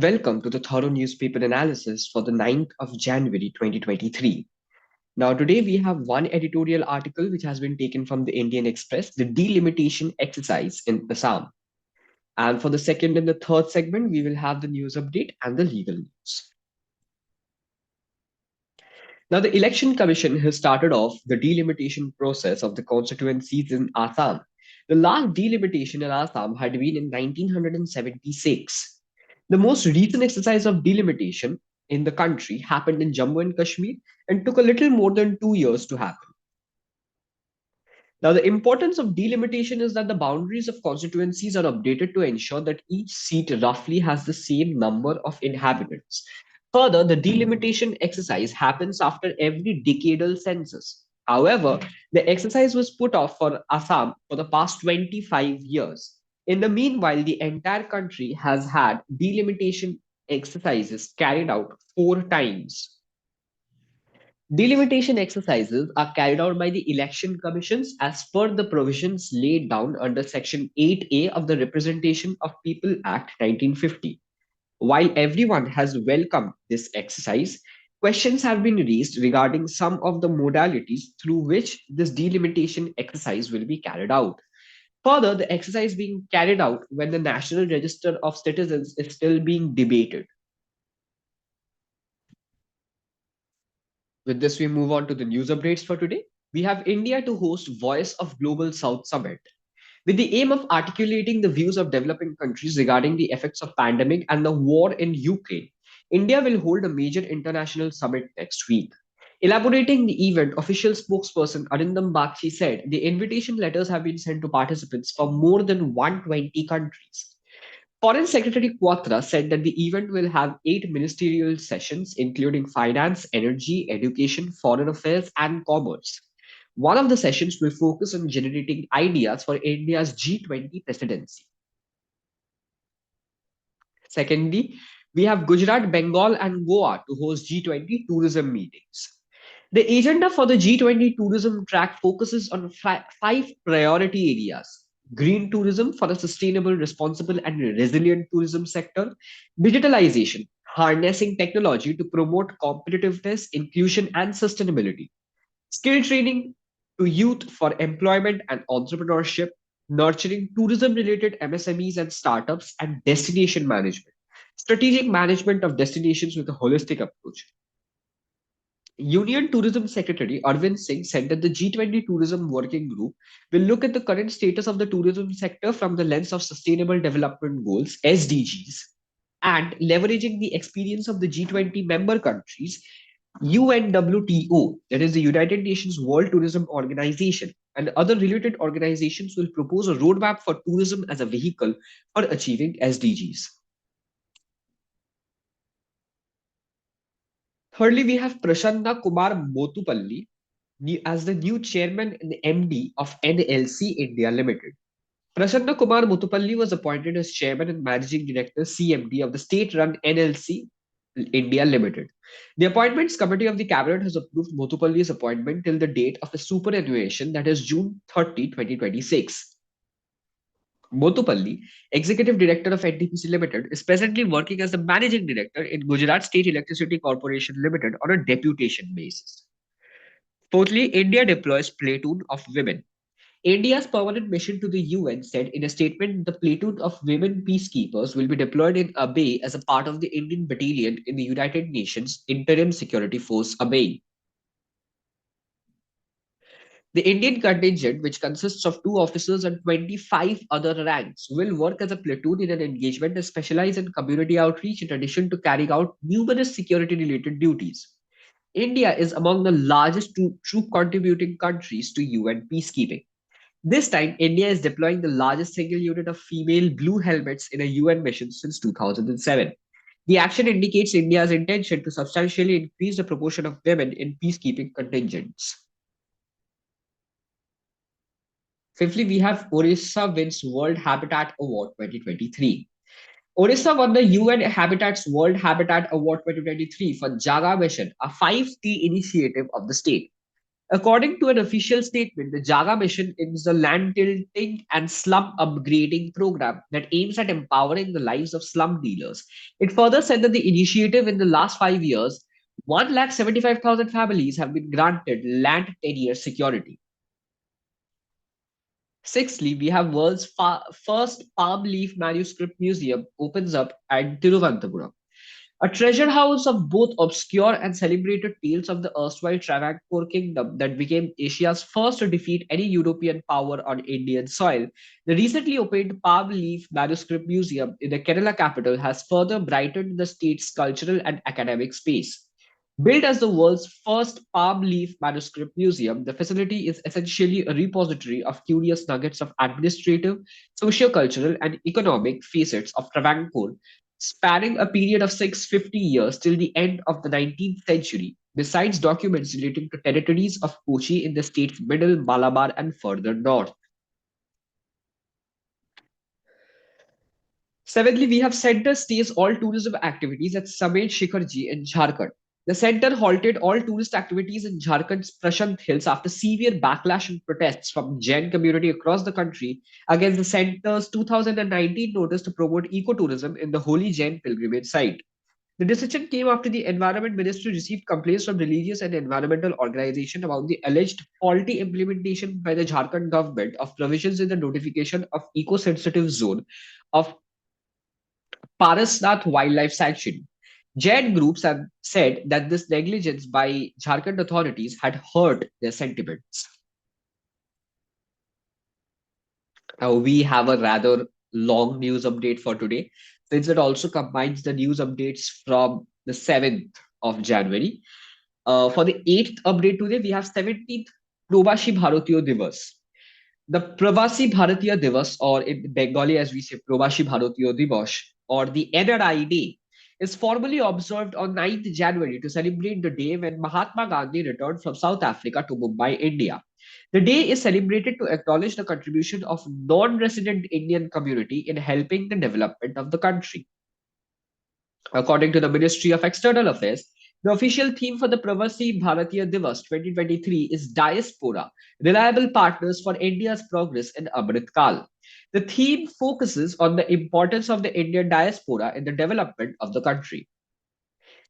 and welcome to the thorough newspaper analysis for the 9th of January 2023. Now, today we have one editorial article which has been taken from the Indian Express, the delimitation exercise in Assam. And for the second and the third segment, we will have the news update and the legal news. Now, the Election Commission has started off the delimitation process of the constituencies in Assam. The last delimitation in Assam had been in 1976. The most recent exercise of delimitation in the country happened in Jammu and Kashmir and took a little more than 2 years to happen. Now, the importance of delimitation is that the boundaries of constituencies are updated to ensure that each seat roughly has the same number of inhabitants. Further, the delimitation exercise happens after every decadal census. However, the exercise was put off for Assam for the past 25 years. In the meanwhile, the entire country has had delimitation exercises carried out 4 times. Delimitation exercises are carried out by the election commissions as per the provisions laid down under Section 8A of the Representation of People Act 1950. While everyone has welcomed this exercise, questions have been raised regarding some of the modalities through which this delimitation exercise will be carried out. Further, the exercise being carried out when the National Register of Citizens is still being debated. With this, we move on to the news updates for today. We have India to host Voice of Global South Summit. With the aim of articulating the views of developing countries regarding the effects of pandemic and the war in Ukraine, India will hold a major international summit next week. Elaborating the event, official spokesperson Arindam Bakshi said the invitation letters have been sent to participants from more than 120 countries. Foreign Secretary Quatra said that the event will have 8 ministerial sessions, including finance, energy, education, foreign affairs, and commerce. One of the sessions will focus on generating ideas for India's G20 presidency. Secondly, we have Gujarat, Bengal, and Goa to host G20 tourism meetings. The agenda for the G20 tourism track focuses on five priority areas: green tourism for a sustainable, responsible, and resilient tourism sector; digitalization, harnessing technology to promote competitiveness, inclusion, and sustainability; skill training to youth for employment and entrepreneurship; nurturing tourism related MSMEs and startups; and destination management, strategic management of destinations with a holistic approach. Union Tourism Secretary Arvind Singh said that the G20 Tourism Working Group will look at the current status of the tourism sector from the lens of Sustainable Development Goals (SDGs) and leveraging the experience of the G20 member countries, UNWTO, that is the United Nations World Tourism Organization, and other related organizations will propose a roadmap for tourism as a vehicle for achieving SDGs. Thirdly, we have Prasanna Kumar Motupalli as the new chairman and MD of NLC India Limited. Prasanna Kumar Motupalli was appointed as chairman and managing director CMD of the state-run NLC India Limited. The Appointments Committee of the Cabinet has approved Motupalli's appointment till the date of the superannuation, that is June 30, 2026. Motupalli, Executive Director of NTPC Limited, is presently working as the Managing Director in Gujarat State Electricity Corporation Limited on a deputation basis. Fourthly, India deploys platoon of women. India's permanent mission to the UN said in a statement the platoon of women peacekeepers will be deployed in Abyei as a part of the Indian battalion in the United Nations Interim Security Force Abyei. The Indian contingent, which consists of 2 officers and 25 other ranks, will work as a platoon in an engagement and specialize in community outreach in addition to carrying out numerous security-related duties. India is among the largest troop contributing countries to UN peacekeeping. This time, India is deploying the largest single unit of female blue helmets in a UN mission since 2007. The action indicates India's intention to substantially increase the proportion of women in peacekeeping contingents. Fifthly, we have Odisha wins World Habitat Award 2023. Odisha won the UN Habitat's World Habitat Award 2023 for Jaga Mission, a 5T initiative of the state. According to an official statement, the Jaga mission is a land tilting and slum upgrading program that aims at empowering the lives of slum dealers. It further said that the initiative in the last 5 years, 1,75,000 families have been granted land tenure security. Sixthly, we have world's first palm leaf manuscript museum opens up at Tiruvananthapuram. A treasure house of both obscure and celebrated tales of the erstwhile Travancore kingdom that became Asia's first to defeat any European power on Indian soil, the recently opened Palm Leaf Manuscript Museum in the Kerala capital has further brightened the state's cultural and academic space. Built as the world's first palm leaf manuscript museum, the facility is essentially a repository of curious nuggets of administrative, socio-cultural, and economic facets of Travancore, spanning a period of 650 years till the end of the 19th century, besides documents relating to territories of Kochi in the state's middle Malabar and further north. Seventhly, we have center stays all tourism activities at Sammed Shikharji in Jharkhand. The center halted all tourist activities in Jharkhand's Prashant Hills after severe backlash and protests from Jain community across the country against the center's 2019 notice to promote ecotourism in the holy Jain pilgrimage site. The decision came after the Environment Ministry received complaints from religious and environmental organizations about the alleged faulty implementation by the Jharkhand government of provisions in the notification of eco-sensitive zone of Parasnath Wildlife Sanctuary. Jain groups have said that this negligence by Jharkhand authorities had hurt their sentiments. We have a rather long news update for today, since it also combines the news updates from the 7th of January. For the 8th update today, we have 17th Probashi Bharatiya Divas. The Pravasi Bharatiya Divas, or in Bengali as we say Probashi Bharatiya Divas, or the NRI Day, is formally observed on 9th January to celebrate the day when Mahatma Gandhi returned from South Africa to Mumbai, India. The day is celebrated to acknowledge the contribution of non-resident Indian community in helping the development of the country. According to the Ministry of External Affairs, the official theme for the Pravasi Bharatiya Divas 2023 is Diaspora, Reliable Partners for India's Progress in Amrit Kal. The theme focuses on the importance of the Indian diaspora in the development of the country.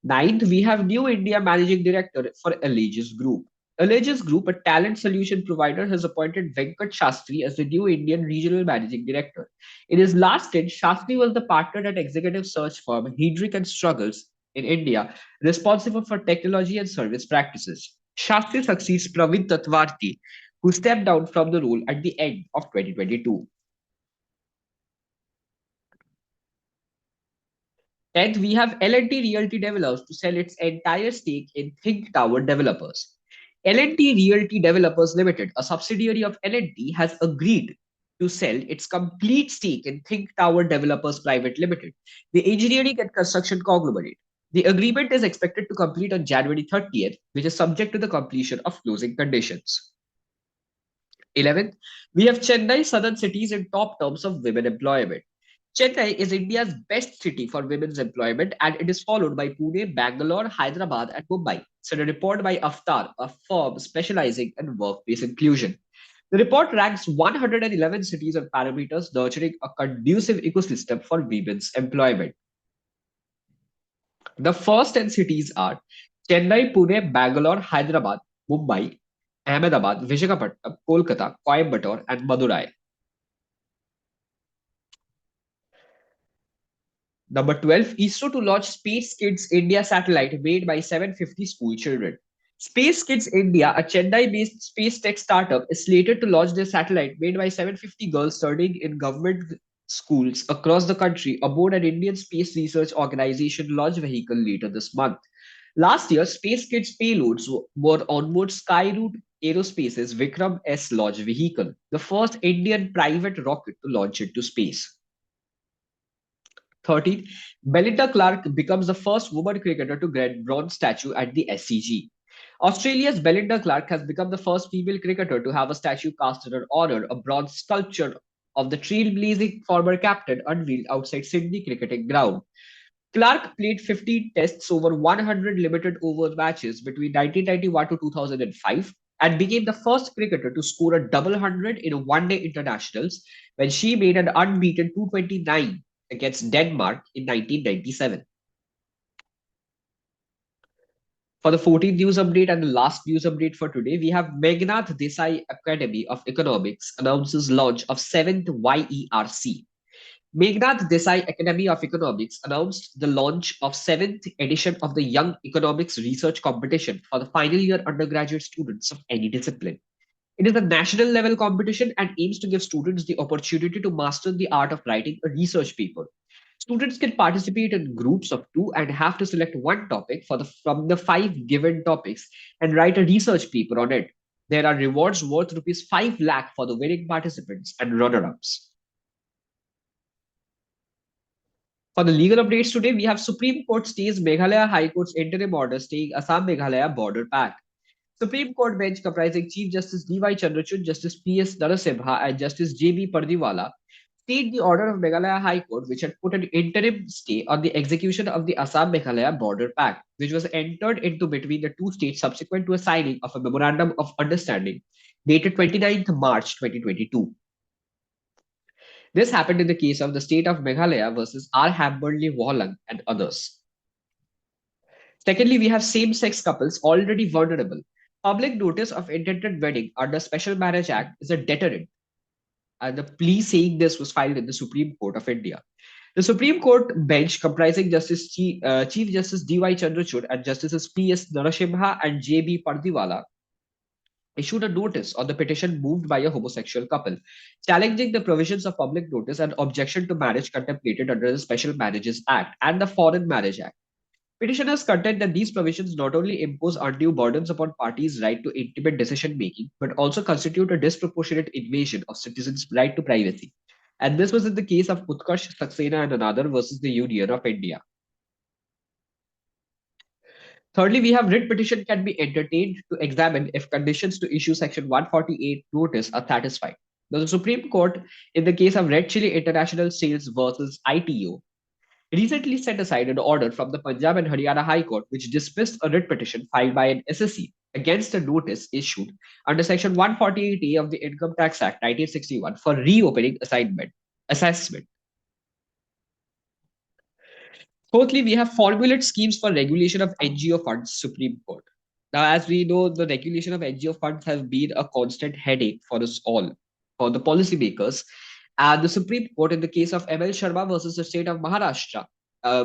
Ninth, we have New India Managing Director for Allegiance Group. Allegiance Group, a talent solution provider, has appointed Venkat Shastri as the new Indian Regional Managing Director. In his last stint, Shastri was the partner at executive search firm Hedrick and Struggles in India, responsible for technology and service practices. Shastri succeeds Praveen Tatwarti, who stepped down from the role at the end of 2022. Tenth, we have L&T Realty Developers to sell its entire stake in Think Tower Developers. L&T Realty Developers Limited, a subsidiary of L&T, has agreed to sell its complete stake in Think Tower Developers Private Limited, the engineering and construction conglomerate. The agreement is expected to complete on January 30th, which is subject to the completion of closing conditions. 11th, we have Chennai Southern cities in top terms of women employment. Chennai is India's best city for women's employment, and it is followed by Pune, Bangalore, Hyderabad, and Mumbai, said a report by Aftar, a firm specializing in workplace inclusion. The report ranks 111 cities on parameters nurturing a conducive ecosystem for women's employment. The first 10 cities are Chennai, Pune, Bangalore, Hyderabad, Mumbai, Ahmedabad, Visakhapatnam, Kolkata, Coimbatore, and Madurai. Number 12, ISRO to launch Space Kidz India Satellite made by 750 school children. Space Kidz India, a Chennai-based space tech startup, is slated to launch their satellite made by 750 girls studying in government schools across the country aboard an Indian space research organization launch vehicle later this month. Last year, Space Kidz payloads were onboard Skyroot Aerospace's Vikram S launch vehicle, the first Indian private rocket to launch into space. 13th, Belinda Clark becomes the first woman cricketer to get bronze statue at the SCG. Australia's Belinda Clark has become the first female cricketer to have a statue cast in her honor, a bronze sculpture of the trailblazing former captain unveiled outside Sydney cricketing ground. Clark played 15 tests over 100 limited over matches between 1991 to 2005, and became the first cricketer to score a double hundred in a one-day internationals when she made an unbeaten 229 against Denmark in 1997. For the 14th news update and the last news update for today, we have Meghnad Desai Academy of Economics announces launch of 7th YERC. Meghnad Desai Academy of Economics announced the launch of 7th edition of the Young Economics Research Competition for the final year undergraduate students of any discipline. It is a national level competition and aims to give students the opportunity to master the art of writing a research paper. Students can participate in groups of two and have to select one topic from the five given topics and write a research paper on it. There are rewards worth rupees 5 lakh for the winning participants and runner-ups. For the legal updates today, we have Supreme Court stays Meghalaya High Court's interim order staying Assam Meghalaya border pact. Supreme Court bench comprising Chief Justice D.Y. Chandrachud, Justice P.S. Narasimha, and Justice J.B. Pardiwala stayed the order of Meghalaya High Court, which had put an interim stay on the execution of the Assam Meghalaya border pact, which was entered into between the two states subsequent to a signing of a memorandum of understanding dated 29th March 2022. This happened in the case of the state of Meghalaya versus R. Hamberley Wallang and others. Secondly, we have same-sex couples already vulnerable. Public notice of intended wedding under Special Marriage Act is a deterrent, and the plea saying this was filed in the Supreme Court of India. The Supreme Court bench comprising Chief Justice D.Y. Chandrachud and Justices P.S. Narasimha and J.B. Pardiwala issued a notice on the petition moved by a homosexual couple, challenging the provisions of public notice and objection to marriage contemplated under the Special Marriages Act and the Foreign Marriage Act. Petitioners contend that these provisions not only impose undue burdens upon parties' right to intimate decision making, but also constitute a disproportionate invasion of citizens' right to privacy. And this was in the case of Utkarsh Saxena and another versus the Union of India. Thirdly, we have writ petition can be entertained to examine if conditions to issue Section 148 notice are satisfied. Now, the Supreme Court, in the case of Red Chili International Sales versus ITO, recently set aside an order from the Punjab and Haryana High Court which dismissed a writ petition filed by an SSE against a notice issued under Section 148A of the Income Tax Act 1961 for reopening assessment. Fourthly, we have formulate schemes for regulation of NGO funds, Supreme Court. Now, as we know, the regulation of NGO funds has been a constant headache for us all, for the policymakers. And the Supreme Court, in the case of M.L. Sharma versus the state of Maharashtra,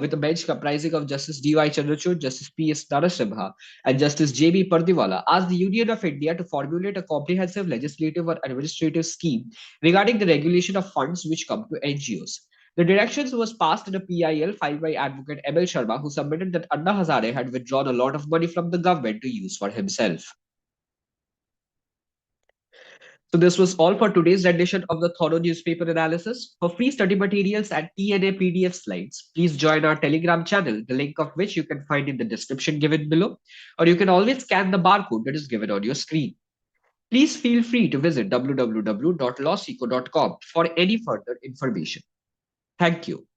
with a bench comprising of Justice D.Y. Chandrachud, Justice P.S. Narasimha, and Justice J.B. Pardiwala, asked the Union of India to formulate a comprehensive legislative or administrative scheme regarding the regulation of funds which come to NGOs. The directions was passed in a PIL filed by Advocate M.L. Sharma, who submitted that Anna Hazare had withdrawn a lot of money from the government to use for himself. So this was all for today's edition of the Thorough Newspaper Analysis. For free study materials and TNA PDF slides, please join our Telegram channel, the link of which you can find in the description given below, or you can always scan the barcode that is given on your screen. Please feel free to visit www.lawsikho.com for any further information. Thank you.